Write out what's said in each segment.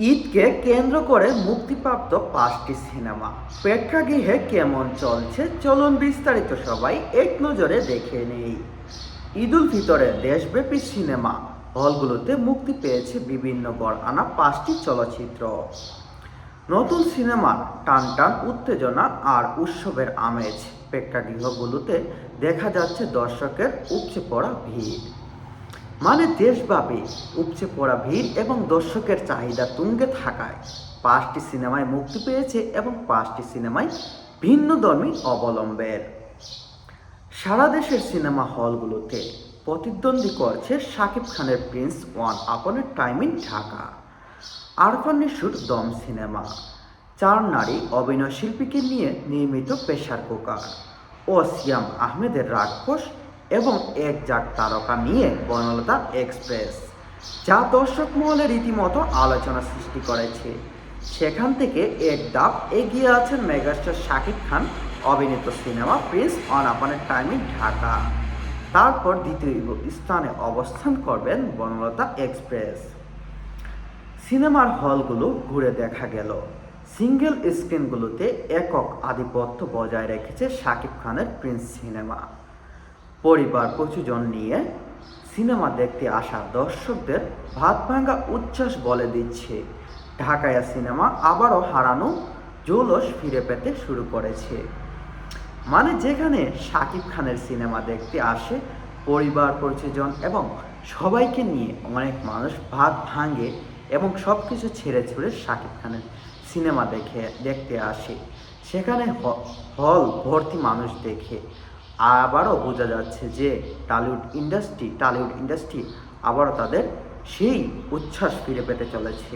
ঈদকে কেন্দ্র করে মুক্তিপ্রাপ্ত 5টি সিনেমা প্রেক্ষাগৃহে কেমন চলছে চলুন বিস্তারিত সবাই এক নজরে দেখে নেই। ঈদুল ফিতরে দেশব্যাপী সিনেমা হলগুলোতে মুক্তি পেয়েছে বিভিন্ন গড় আনা 5টি চলচ্চিত্র। নতুন সিনেমার টানটান উত্তেজনা আর উৎসবের আমেজ প্রেক্ষাগৃহগুলোতে দেখা যাচ্ছে দর্শকের উপচে পড়া ভিড়। দেশব্যাপী উপচে পড়া ভিড় এবং দর্শকের চাহিদা তুঙ্গে থাকায় 5টি সিনেমায় মুক্তি পেয়েছে এবং 5টি সিনেমায় ভিন্নধর্মী অবলম্বনের। সারা দেশের সিনেমা হলগুলোতে প্রতিদ্বন্দ্বী করছে শাকিব খানের Prince once upon a time in Dhaka, Arfan নিশোর দম সিনেমা, 4 নারী অভিনয় শিল্পীকে নিয়ে নির্মিত প্রেসার কুকার ও সিয়াম আহমেদের রাক্ষস এবং এক জাক তারকা নিয়ে বনলতা এক্সপ্রেস, যা দর্শক মহলে রীতিমতো আলোচনা সৃষ্টি করেছে। সেখান থেকে এক ধাপ এগিয়ে আছেন মেগাস্টার শাকিব খান অভিনীত সিনেমা প্রিন্স অন আপন এ টাইম ইন ঢাকা। তারপর দ্বিতীয় স্থানে অবস্থান করবেন বনলতা এক্সপ্রেস। সিনেমার হলগুলো ঘুরে দেখা গেল, সিঙ্গেল স্ক্রিনগুলোতে একক আধিপত্য বজায় রেখেছে শাকিব খানের প্রিন্স সিনেমা। পরিবার প্রযোজন নিয়ে সিনেমা দেখতে আসা দর্শকদের ভাত ভাঙা উচ্ছ্বাস বলে দিচ্ছে ঢাকায়া সিনেমা আবারও হারানো জৌলস ফিরে পেতে শুরু করেছে। যেখানে শাকিব খানের সিনেমা দেখতে আসে পরিবার পরিজন এবং সবাইকে নিয়ে অনেক মানুষ ভাত ভাঙে এবং সব কিছু ছেড়ে ছুড়ে শাকিব খানের সিনেমা দেখতে আসে, সেখানে হল ভর্তি মানুষ দেখে আবারও বোঝা যাচ্ছে যে টালিউড ইন্ডাস্ট্রি আবারও তাদের সেই উচ্ছ্বাস ফিরে পেতে চলেছে।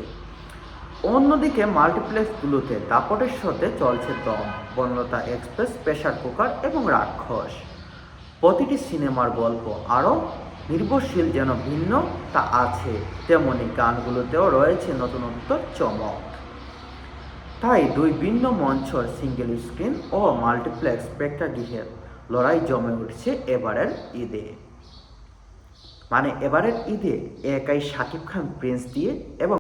অন্যদিকে মাল্টিপ্লেক্সগুলোতে দাপটের সাথে চলছে দম, বনলতা এক্সপ্রেস, প্রেসার কুকার এবং রাক্ষস। প্রতিটি সিনেমার গল্প আরও নির্ভরশীল যেন ভিন্নতা আছে, তেমনি গানগুলোতেও রয়েছে নতুনত্ব চমক। তাই দুই ভিন্ন মঞ্চর সিঙ্গেল স্ক্রিন ও মাল্টিপ্লেক্স প্রেক্ষাগৃহের লড়াই জমে উঠছে এবারের ঈদে। এবারের ঈদে একাই শাকিব খান প্রিন্স দিয়ে এবং